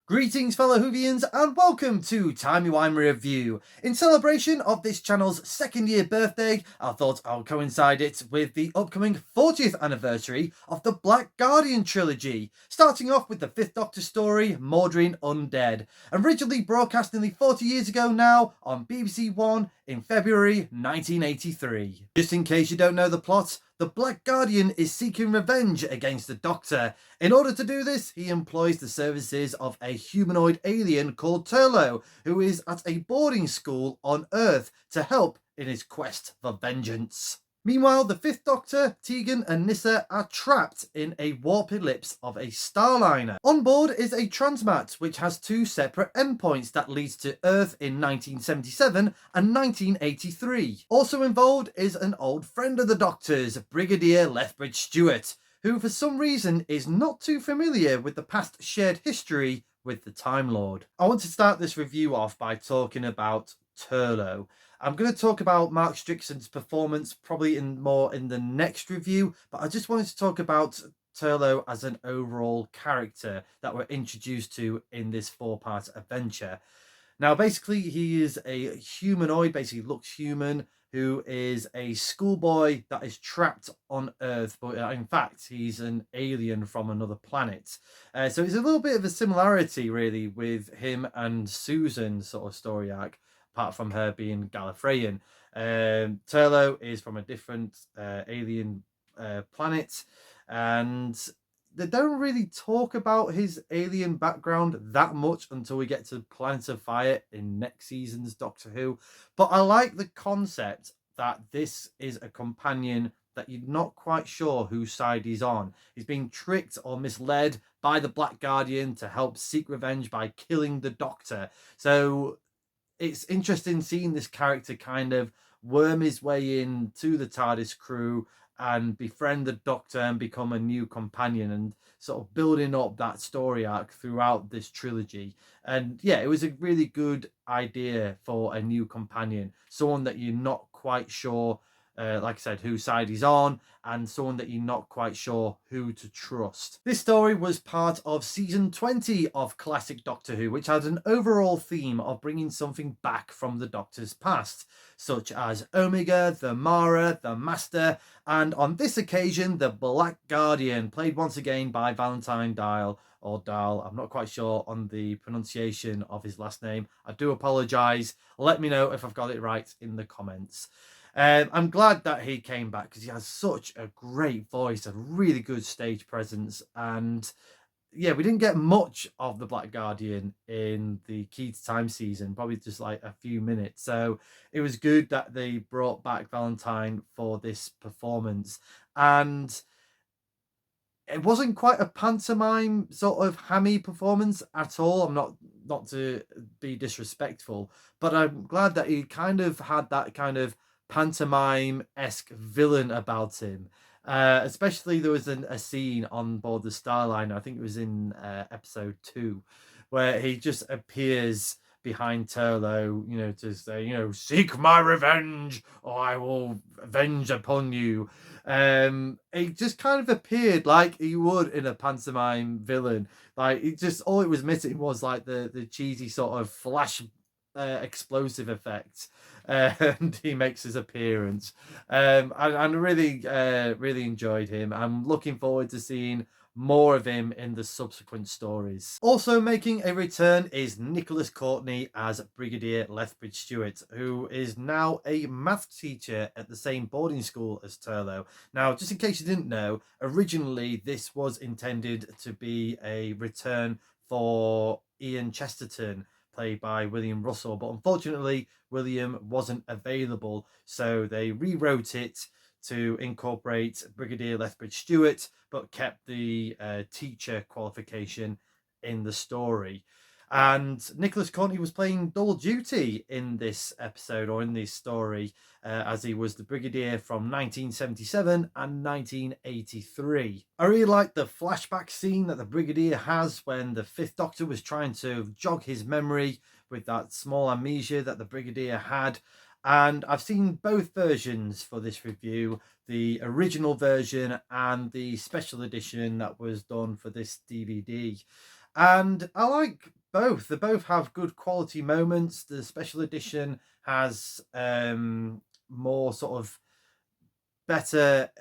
Greetings fellow Whovians and welcome to Timey Wimey Review. In celebration of this channel's second year birthday, I thought I'll coincide it with the upcoming 40th anniversary of the Black Guardian trilogy, starting off with the 5th Doctor story, Mawdryn Undead, originally broadcast nearly 40 years ago now on BBC One in February 1983. Just in case you don't know the plot, the Black Guardian is seeking revenge against the Doctor. In order to do this, he employs the services of a humanoid alien called Turlo, who is at a boarding school on Earth to help in his quest for vengeance. Meanwhile, the 5th Doctor, Tegan and Nyssa are trapped in a warp ellipse of a starliner. On board is a transmat which has two separate endpoints that leads to Earth in 1977 and 1983. Also involved is an old friend of the Doctor's, Brigadier Lethbridge Stewart, who for some reason is not too familiar with the past shared history with the Time Lord. I want to start this review off by talking about Turlo. I'm going to talk about Mark Strickson's performance probably more in the next review, but I just wanted to talk about Turlo as an overall character that we're introduced to in this 4-part adventure. Now, basically, he is a humanoid, basically looks human, who is a schoolboy that is trapped on Earth, but in fact, he's an alien from another planet. So it's a little bit of a similarity, really, with him and Susan's sort of story arc, apart from her being Gallifreyan. Turlo is from a different alien planet, and they don't really talk about his alien background that much until we get to Planet of Fire in next season's Doctor Who. But I like the concept that this is a companion that you're not quite sure whose side he's on. He's being tricked or misled by the Black Guardian to help seek revenge by killing the Doctor. So it's interesting seeing this character kind of worm his way into the TARDIS crew and befriend the Doctor and become a new companion, and sort of building up that story arc throughout this trilogy. And yeah, it was a really good idea for a new companion, someone that you're not quite sure, like I said, whose side he's on, and someone that you're not quite sure who to trust. This story was part of season 20 of classic Doctor Who, which had an overall theme of bringing something back from the Doctor's past, such as Omega, the Mara, the Master, and on this occasion, the Black Guardian, played once again by Valentine Dial, or Dahl. I'm not quite sure on the pronunciation of his last name. I do apologise. Let me know if I've got it right in the comments. I'm glad that he came back because he has such a great voice, a really good stage presence, and yeah, we didn't get much of the Black Guardian in the Key to Time season, probably just like a few minutes. So it was good that they brought back Valentine for this performance. And it wasn't quite a pantomime sort of hammy performance at all. I'm not to be disrespectful, but I'm glad that he kind of had that kind of pantomime-esque villain about him. Especially there was a scene on board the Starliner, I think it was in episode 2, where he just appears behind Turlo, to say, seek my revenge or I will avenge upon you. It just kind of appeared like he would in a pantomime villain. Like, it just, all it was missing was like the cheesy sort of flash explosive effect, and he makes his appearance. I really really enjoyed him. I'm looking forward to seeing more of him in the subsequent stories. Also making a return is Nicholas Courtney as Brigadier Lethbridge Stewart, who is now a math teacher at the same boarding school as Turlo. Now, just in case you didn't know, originally this was intended to be a return for Ian Chesterton, played by William Russell, but unfortunately William wasn't available, so they rewrote it to incorporate Brigadier Lethbridge Stewart, but kept the teacher qualification in the story. And Nicholas Courtney was playing double duty in this episode, or in this story, as he was the Brigadier from 1977 and 1983. I really like the flashback scene that the Brigadier has when the 5th Doctor was trying to jog his memory with that small amnesia that the Brigadier had. And I've seen both versions for this review, the original version and the special edition that was done for this DVD. And I like They both have good quality moments. The special edition has more sort of better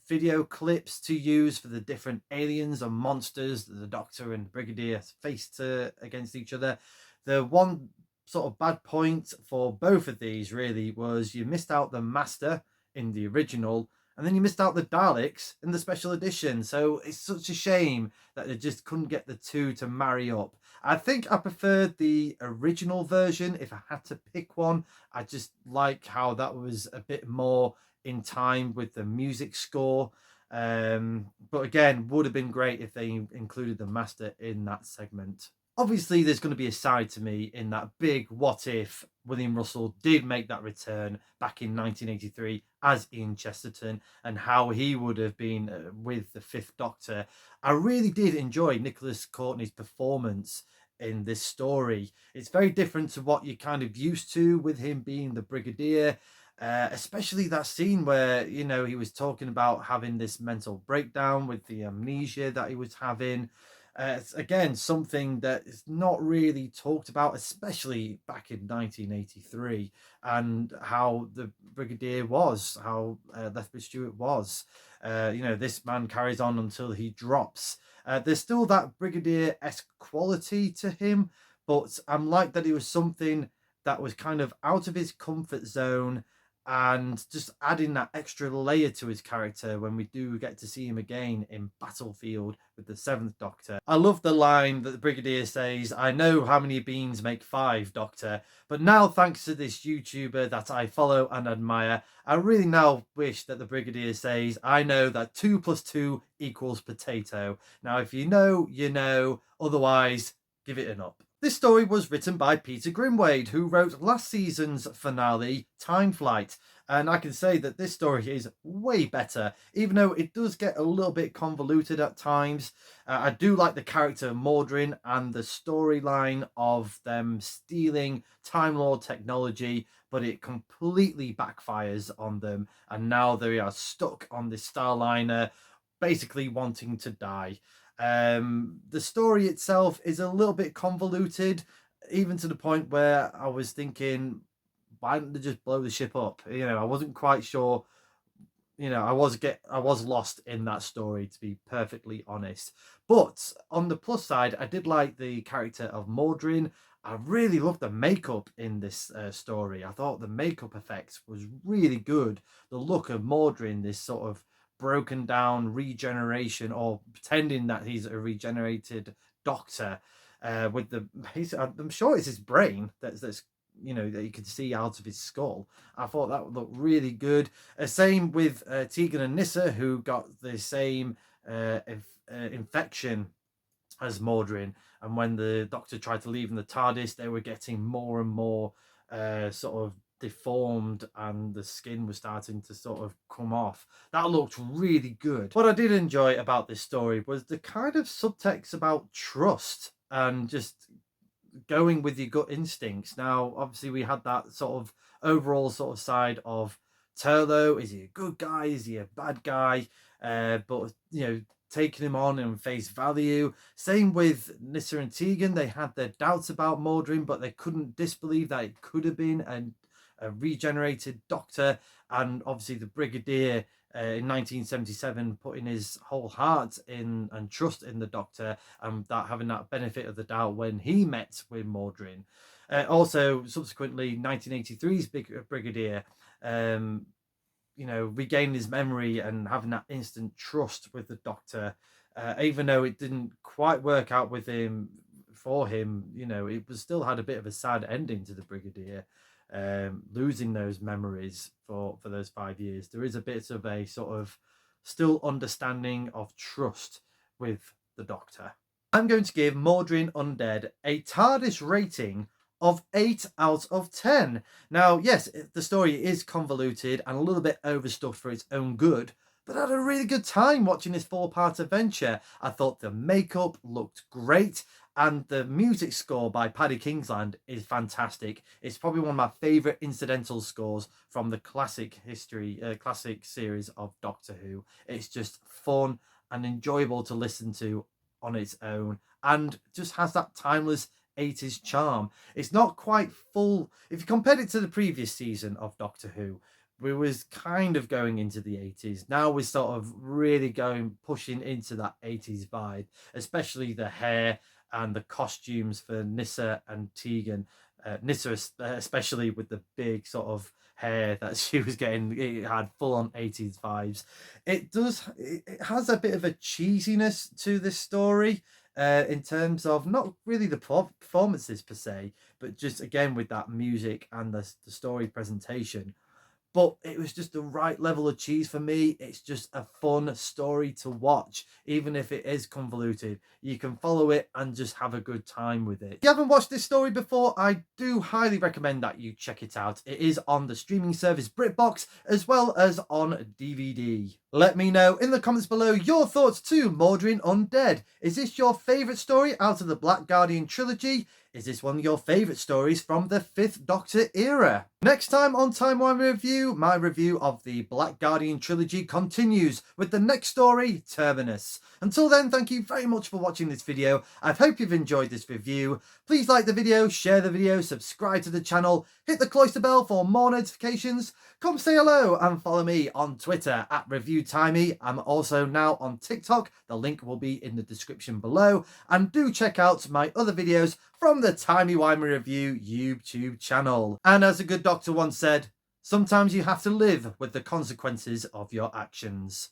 video clips to use for the different aliens and monsters that the Doctor and Brigadier faced against each other. The one sort of bad point for both of these really was you missed out the Master in the original, and then you missed out the Daleks in the special edition. So it's such a shame that they just couldn't get the two to marry up. I think I preferred the original version if I had to pick one. I just like how that was a bit more in time with the music score. But again, would have been great if they included the Master in that segment. Obviously, there's going to be a side to me in that big what if William Russell did make that return back in 1983 as Ian Chesterton, and how he would have been with the Fifth Doctor. I really did enjoy Nicholas Courtney's performance in this story. It's very different to what you're kind of used to with him being the Brigadier. Especially that scene where, you know, he was talking about having this mental breakdown with the amnesia that he was having. It's again something that is not really talked about, especially back in 1983, and how the Brigadier was, how Lethbridge Stewart was. You know, this man carries on until he drops. There's still that Brigadier-esque quality to him, but I'm like that he was something that was kind of out of his comfort zone, and just adding that extra layer to his character when we do get to see him again in Battlefield with the Seventh Doctor. I love the line that the Brigadier says, "I know how many beans make five, Doctor, but now thanks to this YouTuber that I follow and admire, I really now wish that the Brigadier says, I know that 2 + 2 equals potato. Now if you know, you know, otherwise give it an up." This story was written by Peter Grimwade, who wrote last season's finale, Time Flight. And I can say that this story is way better, even though it does get a little bit convoluted at times. I do like the character Mawdryn and the storyline of them stealing Time Lord technology, but it completely backfires on them. And now they are stuck on this Starliner, basically wanting to die. The story itself is a little bit convoluted, even to the point where I was thinking, why didn't they just blow the ship up? You know, I wasn't quite sure. You know, I was lost in that story, to be perfectly honest. But on the plus side, I did like the character of Mawdryn. I really loved the makeup in this story. I thought the makeup effects was really good. The look of Mawdryn, this sort of broken down regeneration, or pretending that he's a regenerated Doctor, with I'm sure it's his brain that's you know, that you can see out of his skull. I thought that would look really good. Same with Tegan and Nyssa, who got the same infection as Mawdryn, and when the Doctor tried to leave in the TARDIS, they were getting more and more sort of deformed, and the skin was starting to sort of come off. That looked really good. What I did enjoy about this story was the kind of subtext about trust and just going with your gut instincts. Now, obviously, we had that sort of overall sort of side of Turlo. Is he a good guy? Is he a bad guy? But, you know, taking him on and face value. Same with Nyssa and Tegan. They had their doubts about Mawdryn, but they couldn't disbelieve that it could have been a regenerated Doctor. And obviously the Brigadier in 1977 putting his whole heart in and trust in the Doctor, and that having that benefit of the doubt when he met with Mawdryn. Also, subsequently, 1983's Brigadier, you know, regaining his memory and having that instant trust with the Doctor, even though it didn't quite work out with him for him. You know, it was still had a bit of a sad ending to the Brigadier, losing those memories for those 5 years. There is a bit of a sort of still understanding of trust with the Doctor. I'm going to give Mawdryn Undead a TARDIS rating of 8 out of 10. Now, yes, the story is convoluted and a little bit overstuffed for its own good, but I had a really good time watching this 4-part adventure. I thought the makeup looked great, and the music score by Paddy Kingsland is fantastic. It's probably one of my favourite incidental scores from the classic series of Doctor Who. It's just fun and enjoyable to listen to on its own. and just has that timeless 80s charm. It's not quite full. If you compared it to the previous season of Doctor Who, we was kind of going into the 80s. Now we're sort of really pushing into that 80s vibe, especially the hair and the costumes for Nyssa and Tegan. Nyssa especially with the big sort of hair that she was getting, it had full on 80s vibes. It has a bit of a cheesiness to this story, in terms of not really the performances per se, but just again with that music and the story presentation. But it was just the right level of cheese for me. It's just a fun story to watch, even if it is convoluted. You can follow it and just have a good time with it. If you haven't watched this story before, I do highly recommend that you check it out. It is on the streaming service BritBox as well as on DVD. Let me know in the comments below your thoughts to Mawdryn Undead. Is this your favourite story out of the Black Guardian trilogy? Is this one of your favourite stories from the 5th Doctor era? Next time on Timey Wimey Review, my review of the Black Guardian trilogy continues with the next story, Terminus. Until then, thank you very much for watching this video. I hope you've enjoyed this review. Please like the video, share the video, subscribe to the channel, hit the cloister bell for more notifications. Come say hello and follow me on Twitter at ReviewTimey. I'm also now on TikTok. The link will be in the description below. And do check out my other videos from the Timey Wimey Review YouTube channel. And as a good doctor once said, sometimes you have to live with the consequences of your actions.